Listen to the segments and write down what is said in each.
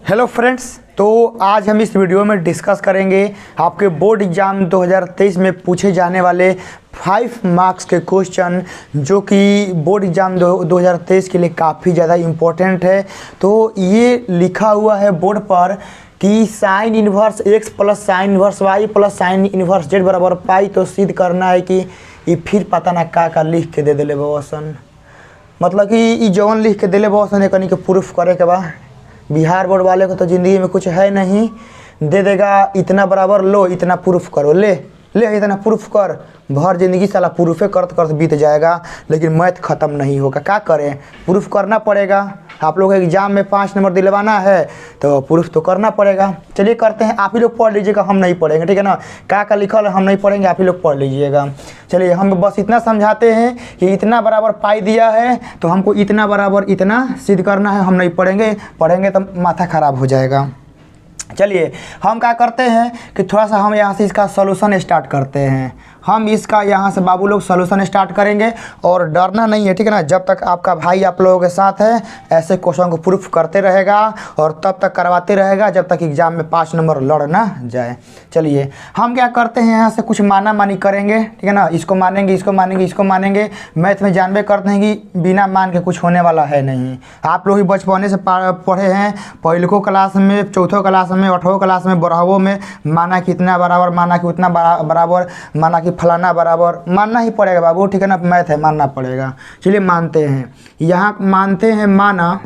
Hello friends, तो आज हम इस वीडियो में डिस्कस करेंगे आपके बोर्ड एग्ज़ाम 2023 में पूछे जाने वाले 5 मार्क्स के क्वेश्चन, जो कि बोर्ड एग्ज़ाम 2023 के लिए काफ़ी ज़्यादा इम्पोर्टेंट है। तो ये लिखा हुआ है बोर्ड पर कि sign inverse x plus sign inverse y plus sign inverse z बराबर पाई। तो सिद्ध करना है कि ये फिर पता ना का लिख के दे दिले बसन, मतलब कि ये जौन लिख के दिले बसन कहीं के प्रूफ करे के बा। बिहार बोर्ड वाले को तो ज़िंदगी में कुछ है नहीं, दे देगा इतना बराबर लो इतना प्रूफ करो, ले इतना प्रूफ कर, भर ज़िंदगी साला प्रूफे करते बीत जाएगा, लेकिन मैथ ख़त्म नहीं होगा। क्या करें, प्रूफ करना पड़ेगा। आप लोग एग्ज़ाम में 5 नंबर दिलवाना है तो प्रूफ तो करना पड़ेगा। चलिए करते हैं, आप ही लोग पढ़ लीजिएगा, हम नहीं पढ़ेंगे, ठीक है ना। क्या लिखल है हम नहीं पढ़ेंगे, आप ही लोग पढ़ लीजिएगा। चलिए हम बस इतना समझाते हैं कि इतना बराबर पाई दिया है तो हमको इतना बराबर इतना सिद्ध करना है। हम नहीं पढ़ेंगे तो माथा ख़राब हो जाएगा। चलिए हम क्या करते हैं कि थोड़ा सा हम यहाँ से इसका सॉल्यूशन स्टार्ट करते हैं। हम इसका यहाँ से बाबू लोग सॉल्यूशन स्टार्ट करेंगे और डरना नहीं है, ठीक है ना। जब तक आपका भाई आप लोगों के साथ है ऐसे क्वेश्चन को प्रूफ करते रहेगा और तब तक करवाते रहेगा जब तक एग्ज़ाम में 5 नंबर लड़ ना जाए। चलिए हम क्या करते हैं, यहाँ से कुछ माना मानी करेंगे, ठीक है ना। इसको मानेंगे, इसको मानेंगे, इसको मानेंगे। मैथ में जानबे करते हैं कि बिना मान के कुछ होने वाला है नहीं। आप लोग ही बचपने से पढ़े हैं, पहिलको क्लास में, चौथो क्लास में, 8वीं क्लास में, 12वीं में, माना कितना बराबर, माना कि उतना बराबर, माना कि फलाना बराबर, मानना ही पड़ेगा बाबू, ठीक है ना। मैथ है, मानना पड़ेगा। चलिए मानते हैं, यहाँ मानते हैं माना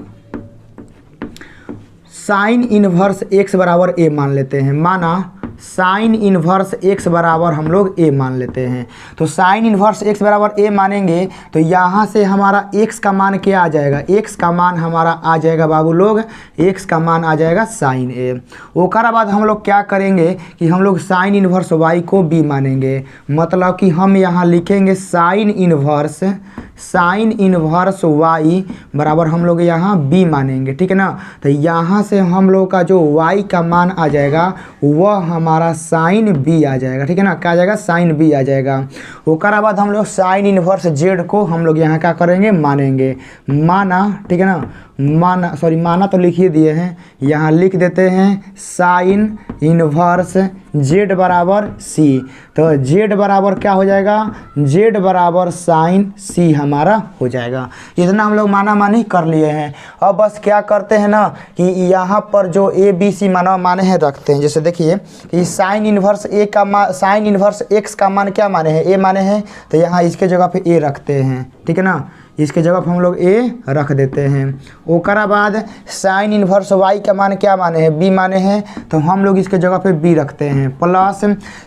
साइन इन्वर्स x बराबर a मान लेते हैं। माना साइन इन्वर्स x बराबर हम लोग a मान लेते हैं। तो साइन इन्वर्स x बराबर a मानेंगे तो यहाँ से हमारा x का मान क्या आ जाएगा, x का मान हमारा आ जाएगा बाबू लोग, x का मान आ जाएगा साइन a। ओकर बाद हम लोग क्या करेंगे कि हम लोग साइन इन्वर्स y को b मानेंगे। मतलब कि हम यहाँ लिखेंगे साइन इन्वर्स y बराबर हम लोग यहाँ b मानेंगे, ठीक है ना। तो यहाँ से हम लोग का जो y का मान आ जाएगा वह हमारा साइन b आ जाएगा, ठीक है ना। क्या आ जाएगा, साइन b आ जाएगा। उसके बाद हम लोग साइन इन्वर्स z को हम लोग यहाँ क्या करेंगे, मानेंगे। माना, ठीक है ना, माना तो लिख ही दिए हैं, यहाँ लिख देते हैं साइन इन्वर्स z बराबर c। तो z बराबर क्या हो जाएगा, z बराबर साइन c हमारा हो जाएगा। इतना हम लोग माना मानी कर लिए हैं। अब बस क्या करते हैं ना कि यहाँ पर जो a b c माने हैं रखते हैं। जैसे देखिए कि sign inverse sign inverse x का मान क्या माने हैं, a माने हैं, तो यहाँ इसके जगह पे a रखते हैं, ठीक है ना। इसके जगह पर हम लोग a रख देते हैं। ओकरा बाद साइन इन्वर्स y का मान क्या माने हैं, b माने हैं, तो हम लोग इसके जगह पे b रखते हैं। प्लस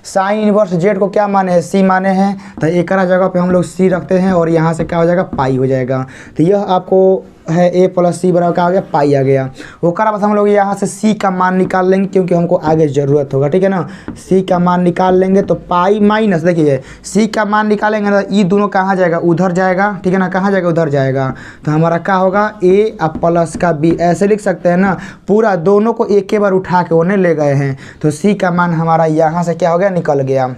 साइन इन्वर्स z को क्या माने हैं, c माने हैं, तो एक जगह पे हम लोग c रखते हैं और यहाँ से क्या हो जाएगा, पाई हो जाएगा। तो यह आपको है a प्लस c बराबर क्या आ गया, पाई आ गया। ओकरा बाद हम लोग यहाँ से c का मान निकाल लेंगे क्योंकि हमको आगे ज़रूरत होगा, ठीक है ना। c का मान निकाल लेंगे तो पाई माइनस, देखिए c का मान निकालेंगे तो ये दोनों कहाँ जाएगा, उधर जाएगा, ठीक है ना। कहाँ जाएगा, उधर जाएगा। तो हमारा क्या होगा, a और प्लस का b, ऐसे लिख सकते हैं ना। पूरा दोनों को एक के बार उठा के उन्हें ले गए हैं तो c का मान हमारा यहाँ से क्या हो गया, निकल गया।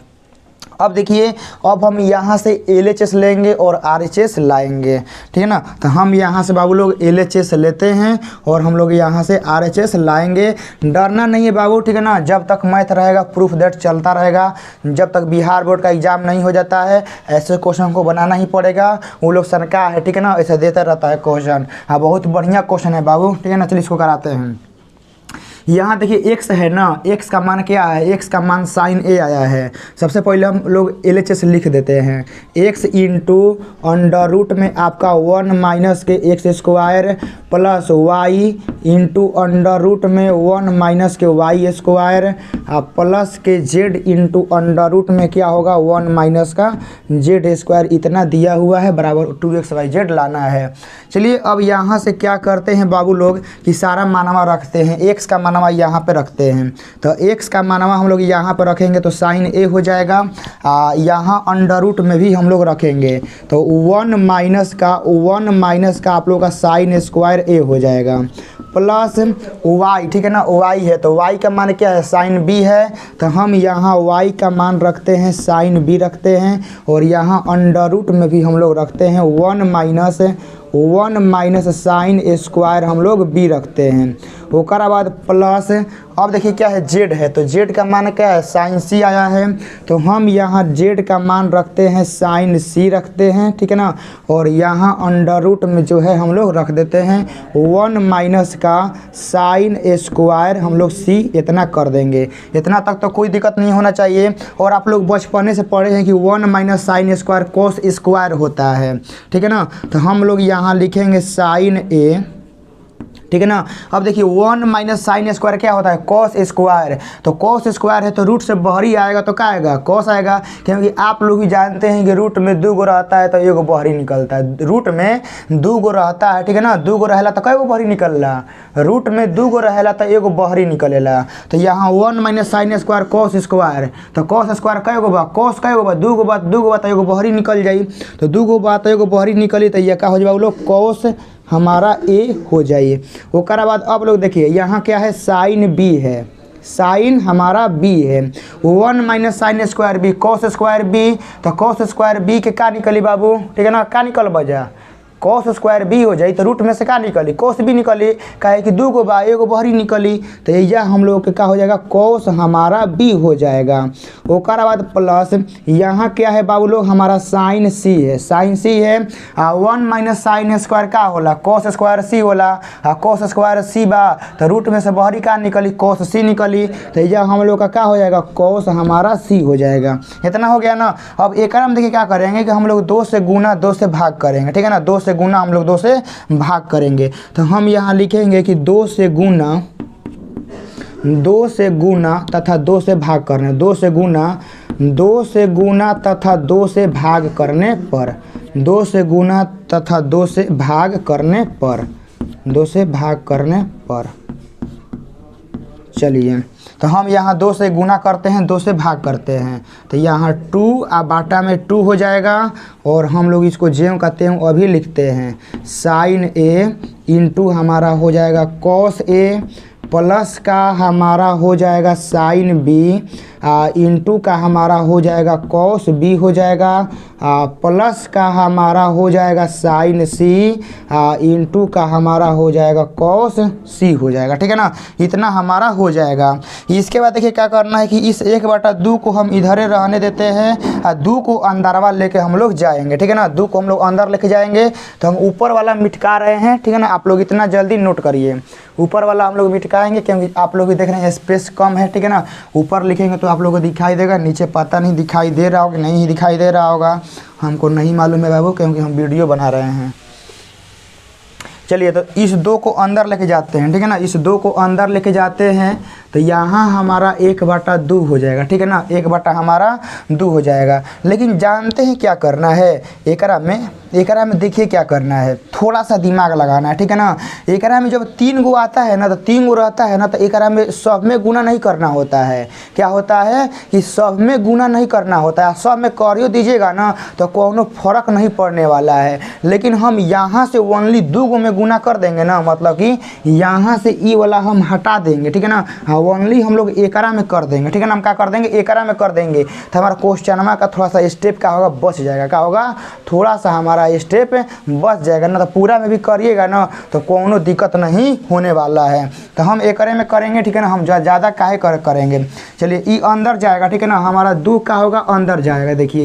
अब देखिए, अब हम यहाँ से LHS लेंगे और RHS लाएंगे, ठीक है ना। तो हम यहाँ से बाबू लोग LHS लेते हैं और हम लोग यहाँ से RHS लाएंगे। डरना नहीं है बाबू, ठीक है ना। जब तक मैथ रहेगा प्रूफ दैट चलता रहेगा। जब तक बिहार बोर्ड का एग्ज़ाम नहीं हो जाता है ऐसे क्वेश्चन को बनाना ही पड़ेगा। वो लोग सनका है, ठीक है ना, ऐसे देता रहता है क्वेश्चन। हाँ, बहुत बढ़िया क्वेश्चन है बाबू, ठीक है ना। चलिए इसको कराते हैं। यहाँ देखिए x है ना, x का मान क्या है, x का मान साइन a आया है। सबसे पहले हम लोग LHS लिख देते हैं। x इंटू अंडर रूट में आपका 1 minus k x square plus y into under root में 1 minus k y square plus k z into under root में क्या होगा, 1 माइनस का z स्क्वायर। इतना दिया हुआ है बराबर 2xyz लाना है। चलिए अब यहाँ से क्या करते हैं बाबू लोग कि सारा मानवा रखते हैं। x का मानवा यहाँ पे रखते हैं, तो x का मानवा हम लोग यहाँ पे रखेंगे तो साइन a हो जाएगा। यहाँ अंडर रूट में भी हम लोग रखेंगे तो 1 माइनस का आप लोग का साइन स्क्वायर a हो जाएगा। प्लस y, ठीक है ना, y है तो y का मान क्या है, साइन b है, तो हम यहाँ y का मान रखते हैं, साइन b रखते हैं और यहाँ अंडर रूट में भी हम लोग रखते हैं 1 माइनस 1 माइनस साइन स्क्वायर हम लोग बी रखते हैं। ओकरा बाद प्लस, अब देखिए क्या है, जेड है, तो जेड का मान क्या है, साइन सी आया है, तो हम यहाँ जेड का मान रखते हैं साइन सी रखते हैं, ठीक है ना। और यहाँ अंडर रूट में जो है हम लोग रख देते हैं 1 माइनस का साइन स्क्वायर हम लोग सी, इतना कर देंगे। इतना तक तो कोई दिक्कत नहीं होना चाहिए। और आप लोग बचपने से पढ़े हैं कि 1 minus sine square cos square होता है, ठीक है ना। तो हम लोग यहाँ लिखेंगे साइन ए, ठीक है ना। अब देखिए 1 माइनस साइन स्क्वायर क्या होता है, कॉस स्क्वायर, तो कॉस स्क्वायर है तो रूट से बाहरी आएगा तो क्या आएगा, कॉस आएगा, क्योंकि आप लोग भी जानते हैं कि रूट में 2 गो रहता है तो एगो बाहरी निकलता है। रूट में 2 गो रहता है, ठीक है ना, 2 गो रहेला तो कई गो बाहरी निकलला, रूट में 2 गो रहेला तो एगो बाहरी निकलेला। तो यहाँ 1 minus sine square cos square, तो कॉस स्क्वायर कई गो बा, कॉस कई गो बा, 2 गो बा, 2 गो बा तो एगो बाहरी निकल जाई, तो 2 गो बा तो एगो बाहरी निकली, तो ये क्या हो जाए लोग, कॉस हमारा ए हो जाइए। ओकरा बाद अब लोग देखिए यहाँ क्या है, साइन बी है, साइन हमारा बी है, 1 minus sine square B cos square B, तो कॉस स्क्वायर बी के का निकली बाबू, ठीक है ना, का निकल बजा, कॉस स्क्वायर बी हो जाई, तो रूट में से क्या निकली, कॉस बी निकली, काहे कि 2 गो बा, एगो बाहरी निकली, तो यह हम लोग के क्या हो जाएगा, कॉस हमारा बी हो जाएगा। ओकरा बाद प्लस यहाँ क्या है बाबू लोग, हमारा साइन सी है, साइन सी है, 1 माइनस साइन स्क्वायर का होला, कॉस स्क्वायर सी होला, कॉस स्क्वायर सी बा, तो रूट में से बाहरी का निकली, कॉस सी निकली, तो यह हम लोग का क्या हो जाएगा, कॉस हमारा सी हो जाएगा। इतना हो गया ना। अब एक हम देखिए क्या करेंगे कि हम लोग 2 से गुना 2 से भाग करेंगे, ठीक है ना, 2 से गुना हम लोग 2 से भाग करेंगे, तो हम यहाँ लिखेंगे कि 2 से गुना तथा 2 से भाग करने, 2 से गुना तथा 2 से भाग करने पर, 2 से गुना तथा 2 से भाग करने पर, 2 से भाग करने पर, चलिए तो हम यहाँ 2 से गुना करते हैं, 2 से भाग करते हैं, तो यहाँ 2 बाटा में 2 हो जाएगा, और हम लोग इसको ज्यों का त्यों अभी लिखते हैं, साइन ए इंटू हमारा हो जाएगा कॉस ए, प्लस का हमारा हो जाएगा साइन बी, इंटू का हमारा हो जाएगा कॉस बी हो जाएगा, प्लस का हमारा हो जाएगा साइन सी, इंटू का हमारा हो जाएगा कॉस सी हो जाएगा, ठीक है ना। इतना हमारा हो जाएगा। इसके बाद देखिए क्या करना है कि इस 1/2 को हम इधरे रहने देते हैं, 2 को अंदरवा लेके हम लोग जाएंगे, ठीक है ना, 2 को हम लोग अंदर लेके जाएंगे, तो हम ऊपर वाला मिटका रहे हैं, ठीक है ना। आप लोग इतना जल्दी नोट करिए, ऊपर वाला हम लोग मिटकाएंगे, क्योंकि आप लोग भी देख रहे हैं स्पेस कम है, ठीक है ना। ऊपर लिखेंगे तो आप लोगों को दिखाई देगा, नीचे पता नहीं दिखाई दे रहा होगा, नहीं दिखाई दे रहा होगा, हमको नहीं मालूम है बाबू, क्योंकि हम वीडियो बना रहे हैं। चलिए तो इस 2 को अंदर लेके जाते हैं, ठीक है ना, इस 2 को अंदर लेके जाते हैं, तो यहाँ हमारा 1/2 हो जाएगा, ठीक है ना, 1/2 हो जाएगा। लेकिन जानते हैं क्या करना है, एकरा में देखिए क्या करना है, थोड़ा सा दिमाग लगाना है, ठीक है ना। एकरा में जब 3 गो आता है ना, तो 3 गो रहता है ना, तो एकरा में सब में गुना नहीं करना होता है। क्या होता है कि सब में गुना नहीं करना होता है, सब में करियो दीजिएगा ना तो कोनो फर्क नहीं पड़ने वाला है। लेकिन हम यहाँ से ओनली 2 गो में गुना कर देंगे ना, मतलब कि यहाँ से ई वाला हम हटा देंगे, ठीक है ना, ओनली हम लोग एकरा में कर देंगे, ठीक है ना। हम क्या कर देंगे, एकरा में कर देंगे, तो हमारा क्वेश्चनमा का थोड़ा सा स्टेप क्या होगा, बच जाएगा। क्या होगा, थोड़ा सा हमारा स्टेप बच जाएगा ना, तो पूरा में भी करिएगा ना तो कोनो दिक्कत नहीं होने वाला है। तो हम एकरे में करेंगे, ठीक है ना, हम ज़्यादा काहे करेंगे। चलिए ई अंदर जाएगा, ठीक है ना, हमारा 2 का होगा अंदर जाएगा। देखिए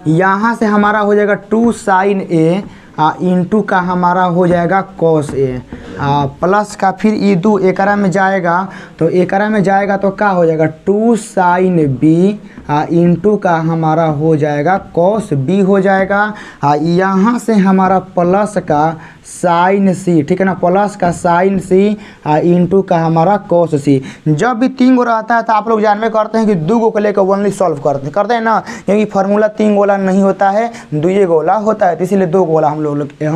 यहाँ से हमारा हो जाएगा 2 साइन ए, इंटू का हमारा हो जाएगा कॉस ए, प्लस का फिर ई 2 एकरा में जाएगा, तो एकरा में जाएगा तो क्या हो जाएगा 2 साइन बी, इंटू का हमारा हो जाएगा कॉस बी हो जाएगा। यहाँ से हमारा प्लस का साइन सी, ठीक है ना, प्लस का साइन सी, इंटू का हमारा कॉस सी। जब भी 3 गो रहता है तो आप लोग जानवे करते हैं कि 2 गो को लेकर ओनली सॉल्व करते हैं ना, क्योंकि फार्मूला 3 गोला नहीं होता है, 2 गोला होता है, तो इसीलिए 2 गोला हम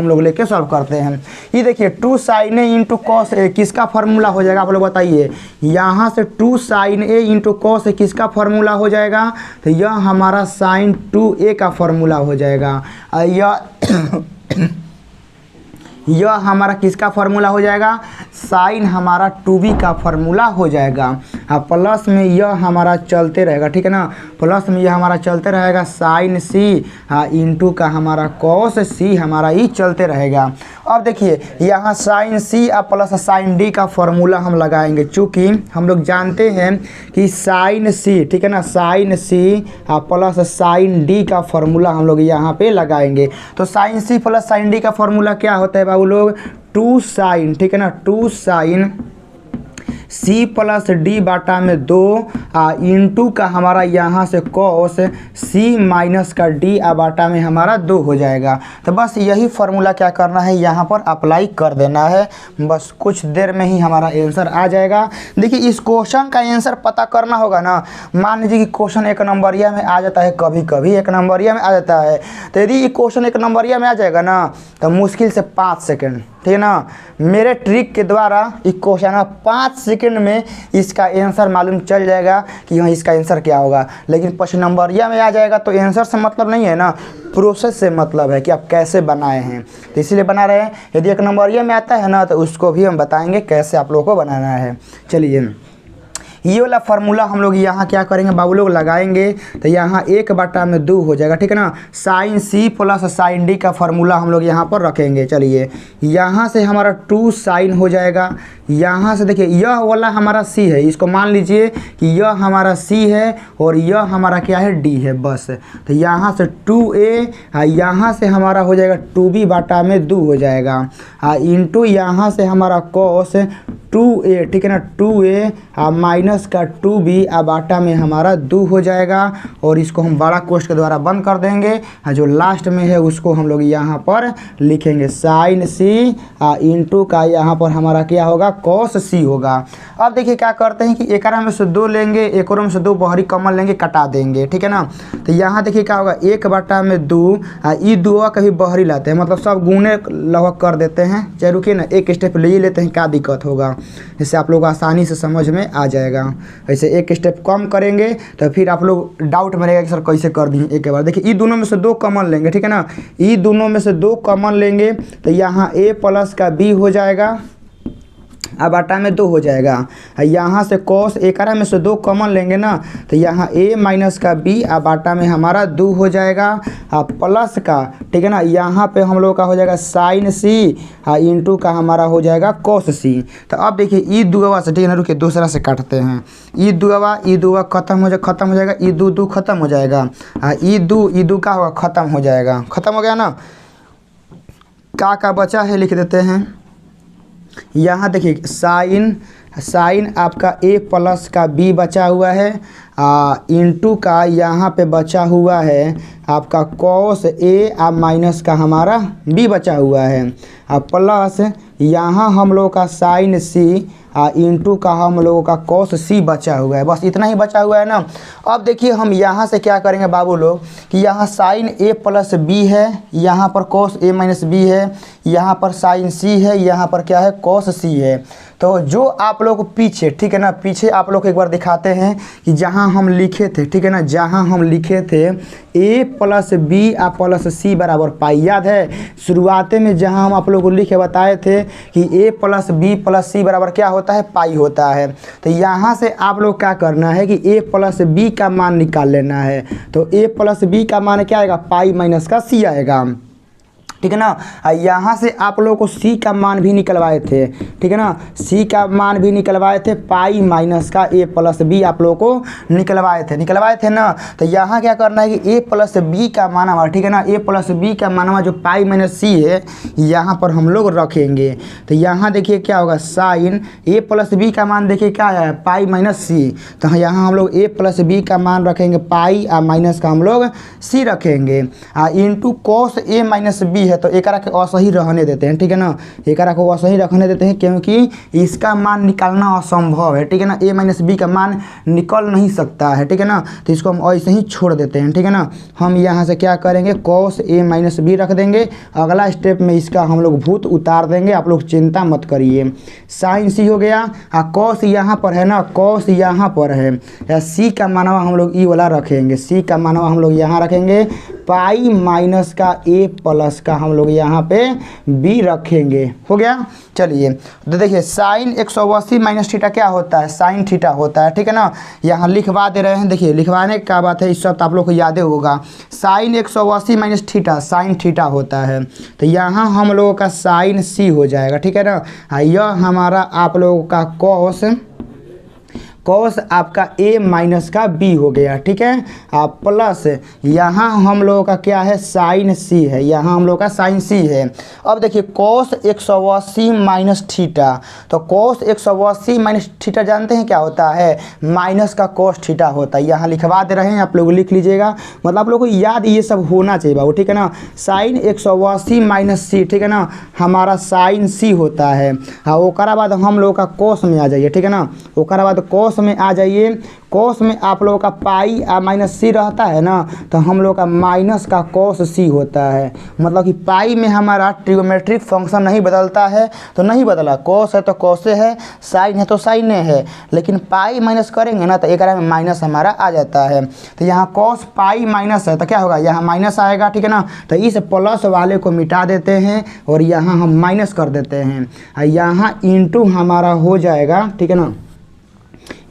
लोग लेके सॉल्व करते हैं। ये देखिए 2 sign A into cos A किसका फार्मूला हो जाएगा, आप लोग बताइए। यहाँ से 2 sign A into cos A किसका फार्मूला हो जाएगा, तो यह हमारा साइन 2a का फार्मूला हो जाएगा। यह हमारा किसका फार्मूला हो जाएगा, साइन हमारा 2b का फार्मूला हो जाएगा। प्लस में यह हमारा चलते रहेगा, ठीक है ना, प्लस में यह हमारा चलते रहेगा साइन सी इंटू का हमारा कॉस सी हमारा ही चलते रहेगा। अब देखिए यहाँ sine C plus sine D का फॉर्मूला हम लगाएंगे, चूँकि हम लोग जानते हैं कि साइन सी, ठीक है ना, sine C plus sine D का फॉर्मूला हम लोग यहाँ पे लगाएंगे। तो sine C plus sine D का फॉर्मूला क्या होता है बाबू लोग, 2 साइन, ठीक है ना, 2 साइन सी प्लस डी बाटा में 2 इंटू का हमारा यहाँ से कॉस सी माइनस का डी बाटा में हमारा 2 हो जाएगा। तो बस यही फार्मूला क्या करना है, यहाँ पर अप्लाई कर देना है, बस कुछ देर में ही हमारा आंसर आ जाएगा। देखिए इस क्वेश्चन का आंसर पता करना होगा ना, मान लीजिए कि क्वेश्चन 1 नंबरिया में आ जाता है, कभी कभी 1 नंबरिया में आ जाता है, तो यदि ये क्वेश्चन 1 नंबरिया में आ जाएगा ना तो मुश्किल से 5 सेकेंड, ठीक है ना, मेरे ट्रिक के द्वारा इस क्वेश्चन 5 सेकंड में इसका आंसर मालूम चल जाएगा कि हाँ इसका आंसर क्या होगा। लेकिन 5 नंबरिया में आ जाएगा तो आंसर से मतलब नहीं है ना, प्रोसेस से मतलब है कि आप कैसे बनाए हैं, तो इसीलिए बना रहे हैं। यदि 1 नंबरिया में आता है ना तो उसको भी हम बताएंगे कैसे आप लोगों को बनाना है। चलिए ये वाला फार्मूला हम लोग यहाँ क्या करेंगे बाबू लोग, लगाएंगे तो यहाँ 1 बटा में 2 हो जाएगा, ठीक है ना, sine C plus sine D का फार्मूला हम लोग यहाँ पर रखेंगे। चलिए यहाँ से हमारा 2 साइन हो जाएगा, यहाँ से देखिए यह वाला हमारा सी है, इसको मान लीजिए कि यह हमारा सी है और यह हमारा क्या है डी है, बस। तो यहाँ से 2a यहाँ से हमारा हो जाएगा 2b बटा में 2 हो जाएगा इंटू यहाँ से हमारा कॉस 2a, ठीक है ना, 2a माइनस का 2b बाटा में हमारा 2 हो जाएगा। और इसको हम बड़ा कोष्ठ के द्वारा बंद कर देंगे, जो लास्ट में है उसको हम लोग यहाँ पर लिखेंगे साइन सी इंटू का यहाँ पर हमारा क्या होगा कॉस सी होगा। अब देखिए क्या करते हैं कि 1 में से 2 लेंगे, 1 में से 2 बाहरी कॉमन लेंगे, कटा देंगे, ठीक है ना। तो यहाँ देखिए क्या होगा 1 बटा में 2 ई 2 कभी बाहरी लाते हैं, मतलब सब गुने लगभग कर देते हैं। चलिए रुकिए ना, एक स्टेप ले ही लेते हैं, क्या दिक्कत होगा, इससे आप लोग आसानी से समझ में आ जाएगा। ऐसे एक स्टेप कम करेंगे तो फिर आप लोग डाउट में रहेगा कि सर कैसे कर दिए एक बार। देखिए ई दोनों में से 2 कॉमन लेंगे, ठीक है ना, ई दोनों में से 2 कॉमन लेंगे तो यहाँ a प्लस का b हो जाएगा बाटा में 2 हो जाएगा। यहाँ से कॉस 1 में से 2 कॉमन लेंगे ना तो यहाँ a माइनस का b बाटा में हमारा 2 हो जाएगा प्लस का, ठीक है ना, यहाँ पे हम लोग का हो जाएगा साइन सी इंटू का हमारा हो जाएगा कॉस सी। तो अब देखिए ई 2 से, ठीक है ना, रुकिए दूसरा से काटते हैं, ई 2 खत्म हो जाएगा, ई 2 खत्म हो जाएगा, ई 2 का होगा खत्म हो जाएगा, खत्म हो गया ना। का बचा है लिख देते हैं, यहाँ देखिए साइन आपका a प्लस का b बचा हुआ है इंटू का यहाँ पे बचा हुआ है आपका कॉस a माइनस का हमारा b बचा हुआ है प्लस यहाँ हम लोग का साइन c इंटू का हम लोगों का कॉस सी बचा हुआ है, बस इतना ही बचा हुआ है ना। अब देखिए हम यहाँ से क्या करेंगे बाबू लोग कि यहाँ साइन a प्लस b है, यहाँ पर कॉस a माइनस b है, यहाँ पर साइन c है, यहाँ पर क्या है कॉस c है। तो जो आप लोग पीछे, ठीक है ना, पीछे आप लोग एक बार दिखाते हैं कि जहाँ हम लिखे थे, ठीक है ना, जहाँ हम लिखे थे a प्लस b प्लस सी बराबर पाई, याद है शुरुआत में जहाँ हम आप लोग को लिखे बताए थे कि a प्लस b प्लस सी बराबर क्या होता है पाई होता है। तो यहाँ से आप लोग क्या करना है कि a प्लस b का मान निकाल लेना है। तो a प्लस b का मान क्या आएगा, पाई माइनस का c आएगा, ठीक है ना। यहाँ से आप लोगों को c का मान भी निकलवाए थे, ठीक है ना, c का मान भी निकलवाए थे, पाई माइनस का a प्लस b आप लोगों को निकलवाए थे ना। तो यहाँ क्या करना है कि a प्लस b का मान हमारा, ठीक है ना, a प्लस b का मान हमारा जो पाई माइनस c है यहाँ पर हम लोग रखेंगे। तो यहाँ देखिए क्या होगा साइन a प्लस b का मान देखिए क्या है पाई माइनस c, तो यहाँ हम लोग a प्लस b का मान रखेंगे पाई माइनस का हम लोग c रखेंगे into cos a minus b है, तो एक के असही रहने देते हैं, ठीक है ना, एक को असही रखने देते हैं क्योंकि इसका मान निकालना असंभव है, ठीक है ना, a माइनस b का मान निकल नहीं सकता है, ठीक है ना, तो इसको हम ऐसे ही छोड़ देते हैं, ठीक है ना। हम यहाँ से क्या करेंगे कॉस a माइनस b रख देंगे, अगला स्टेप में इसका हम लोग भूत उतार देंगे, आप लोग चिंता मत करिए। साइन सी हो गया, कॉस यहाँ पर है ना, कॉस यहाँ पर है, या c का मानवा हम लोग ई वाला रखेंगे, c का मानवा हम लोग यहाँ रखेंगे पाई माइनस का ए प्लस का हम लोग यहाँ पे बी रखेंगे। हो गया। चलिए तो देखिए साइन 180 माइनस थीटा क्या होता है, साइन थीटा होता है, ठीक है ना। यहाँ लिखवा दे रहे हैं, देखिए लिखवाने का बात है, इस सब तो आप लोग को याद होगा। Sine 180 minus theta sine theta होता है, तो यहाँ हम लोगों का साइन सी हो जाएगा, ठीक है ना। यह हमारा आप लोगों का कॉस आपका a माइनस का b हो गया, ठीक है। आप प्लस यहाँ हम लोगों का क्या है, साइन c है, यहाँ हम लोग का साइन c है। अब देखिए cos 180 माइनस थीटा, तो cos 180 माइनस थीटा जानते हैं क्या होता है, माइनस का cos थीटा होता है। यहाँ लिखवा दे रहे हैं, आप लोग लिख लीजिएगा, मतलब आप लोग को याद ये सब होना चाहिए बाबू, ठीक है ना। साइन 180 माइनस c, ठीक है ना, हमारा साइन c होता है। हाँ, ओकरा बाद हम लोग का cos में आ जाइए, ठीक है ना, ओकरा बाद cos में आ जाइए। cos में आप लोगों का पाई माइनस सी रहता है ना, तो हम लोग का माइनस का cos सी होता है। मतलब कि पाई में हमारा ट्रिग्नोमेट्रिक फंक्शन नहीं बदलता है, तो नहीं बदला, cos है तो cos है, साइन है तो साइन है, लेकिन पाई माइनस करेंगे ना तो एक में माइनस हमारा आ जाता है। तो यहाँ cos पाई माइनस है तो क्या होगा, यहाँ माइनस आएगा, ठीक है ना। तो इस प्लस वाले को मिटा देते हैं और यहाँ हम माइनस कर देते हैं, यहाँ इंटू हमारा हो जाएगा, ठीक है ना,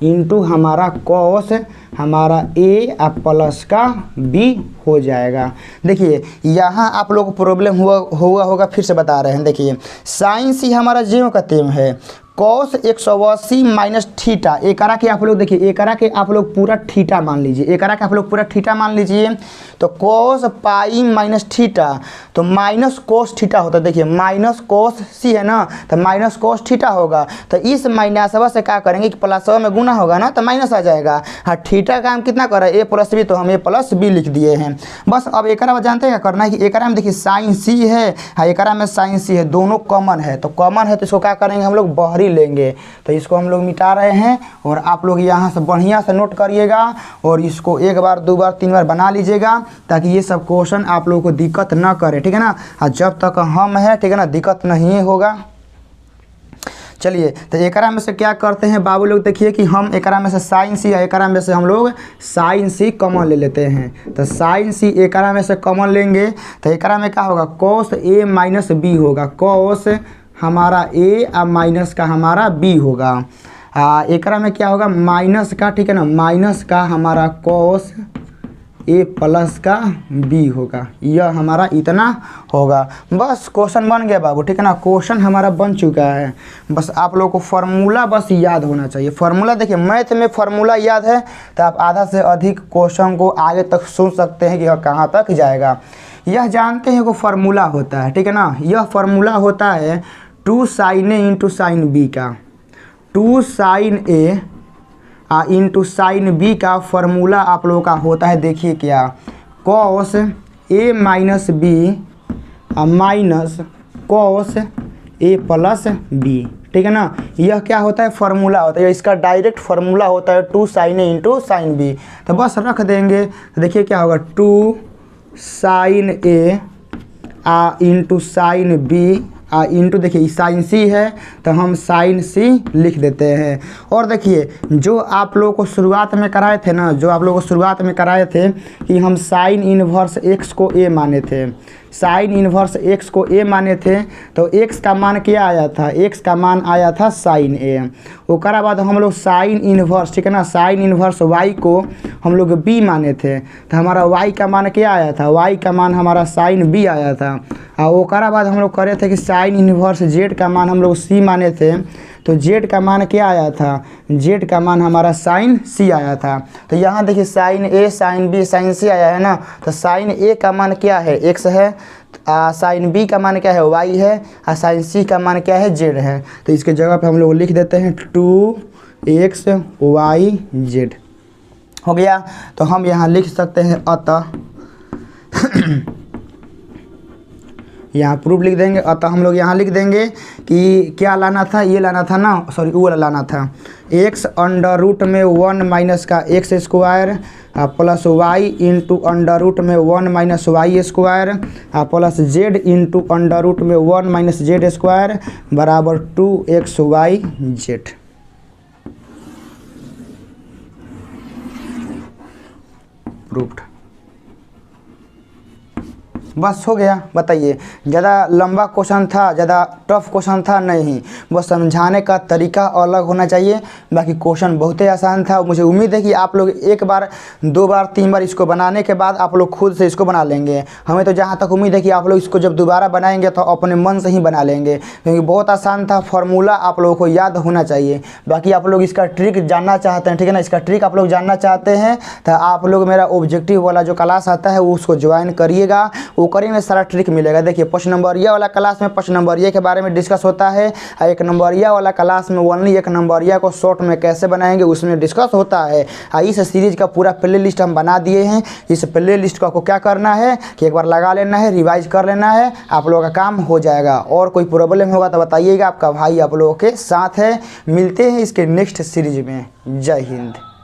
इंटू हमारा कॉस हमारा ए प्लस का बी हो जाएगा। देखिए यहाँ आप लोग को प्रॉब्लम हुआ होगा, फिर से बता रहे हैं। देखिए साइन सी हमारा ज्यों का त्यों है, cos 180 माइनस थीटा, एकरा के आप लोग देखिए, एकरा के आप लोग पूरा थीटा मान लीजिए, एकरा के आप लोग पूरा थीटा मान लीजिए। तो cos पाई माइनस थीटा, तो माइनस कोस थीटा होता है। देखिए माइनस कोस सी है ना, तो माइनस कोस थीटा होगा। तो इस माइनसवा से क्या करेंगे कि प्लसवा में गुना होगा ना, तो माइनस आ जाएगा। हाँ, थीटा का हम कितना कर रहे हैं, ए प्लस बी, तो हम ए प्लस बी लिख दिए हैं। बस अब एकरा जानते हैं क्या करना है कि एकरा में देखिए साइन सी है, हाँ एकरा में साइन सी है, दोनों कॉमन है, तो कॉमन है तो इसको क्या करेंगे हम लोग, बाहरी लेंगे। तो इसको हम लोग मिटा रहे हैं और आप लोग यहाँ से बढ़िया से नोट करिएगा और इसको एक बार, दो बार, तीन बार बना लीजिएगा, ताकि ये सब क्वेश्चन आप लोगों को दिक्कत ना करे, ठीक है ना। जब तक हम है, ठीक है ना, दिक्कत नहीं होगा। चलिए तो एकरा में से क्या करते हैं बाबू लोग, देखिए कि हम एकरा में से साइन सी, एकरा में से हम लोग साइन सी कॉमन ले लेते हैं। तो साइन सी एकरा में से कॉमन लेंगे तो एकरा में क्या होगा, cos a माइनस बी होगा, cos हमारा ए माइनस का हमारा बी होगा। एकरा में क्या होगा, माइनस का, ठीक है ना, माइनस का हमारा cos ए प्लस का बी होगा। यह हमारा इतना होगा। बस क्वेश्चन बन गया बाबू, ठीक है ना, क्वेश्चन हमारा बन चुका है। बस आप लोगों को फार्मूला बस याद होना चाहिए। फार्मूला देखिए, मैथ में फार्मूला याद है तो आप आधा से अधिक क्वेश्चन को आगे तक सुन सकते हैं कि यह कहाँ तक जाएगा। यह जानते हैं को फार्मूला होता है, ठीक है ना, यह फार्मूला होता है 2 sin a into sine B का, 2 sin a into sine B का फार्मूला आप लोगों का होता है। देखिए क्या, cos a minus B minus cos a plus B, ठीक है ना। यह क्या होता है, फार्मूला होता है, इसका डायरेक्ट फार्मूला होता है 2 sin a into sine B. तो बस रख देंगे, तो देखिए क्या होगा, 2 sin a into sine B into, देखिए साइन सी है तो हम साइन सी लिख देते हैं। और देखिए जो आप लोगों को शुरुआत में कराए थे ना, जो आप लोगों को शुरुआत में कराए थे कि हम साइन इन्वर्स एक्स को ए माने थे, साइन इन्वर्स एक्स को ए माने थे, तो एक्स का मान क्या आया था, एक्स का मान आया था साइन ए। उसके बाद हम लोग साइन इन्वर्स, ठीक है ना, साइन इन्वर्स वाई को हम लोग बी माने थे, तो हमारा वाई का मान क्या आया था, वाई का मान हमारा साइन बी आया था। और उसके बाद हम लोग करे थे कि साइन इन्वर्स जेड का मान हम लोग सी माने थे, तो जेड का मान क्या आया था, जेड का मान हमारा साइन सी आया था। तो यहाँ देखिए साइन ए, साइन बी, साइन सी आया है ना, तो साइन ए का मान क्या है, एक्स है, साइन बी का मान क्या है, वाई है, और साइन सी का मान क्या है, जेड है। तो इसके जगह पे हम लोग लिख देते हैं 2x y z। हो गया। तो हम यहाँ लिख सकते हैं अतः यहाँ प्रूफ लिख देंगे। अतः हम लोग यहाँ लिख देंगे कि क्या लाना था, ये लाना था ना, सॉरी वो लाना था, x अंडर रूट में 1 माइनस का x square plus y into under root में 1 minus y square plus z into under root में 1 माइनस जेड स्क्वायर बराबर 2xy z। प्रूफ्ड। बस हो गया। बताइए, ज़्यादा लंबा क्वेश्चन था, ज़्यादा टफ क्वेश्चन था नहीं, बस समझाने का तरीका अलग होना चाहिए। बाकी क्वेश्चन बहुत ही आसान था। मुझे उम्मीद है कि आप लोग एक बार, दो बार, तीन बार इसको बनाने के बाद आप लोग खुद से इसको बना लेंगे। हमें तो जहाँ तक उम्मीद है कि आप लोग इसको जब दोबारा बनाएंगे तो अपने मन से ही बना लेंगे, क्योंकि बहुत आसान था। फार्मूला आप लोगों को याद होना चाहिए। बाकी आप लोग इसका ट्रिक जानना चाहते हैं, ठीक है ना, इसका ट्रिक आप लोग जानना चाहते हैं तो आप लोग मेरा ऑब्जेक्टिव वाला जो क्लास आता है उसको ज्वाइन करिएगा। वो करेंगे सारा ट्रिक मिलेगा। देखिए 5 नंबरिया वाला क्लास में 5 नंबरिया के बारे में डिस्कस होता है, और 1 नंबरिया वाला क्लास में ओनली 1 नंबरिया को शॉर्ट में कैसे बनाएंगे उसमें डिस्कस होता है। इस सीरीज़ का पूरा प्ले लिस्ट हम बना दिए हैं। इस प्ले लिस्ट को आपको क्या करना है कि एक बार लगा लेना है, रिवाइज कर लेना है, आप लोगों का काम हो जाएगा। और कोई प्रॉब्लम होगा तो बताइएगा, आपका भाई आप लोगों के साथ है। मिलते हैं इसके नेक्स्ट सीरीज में। जय हिंद।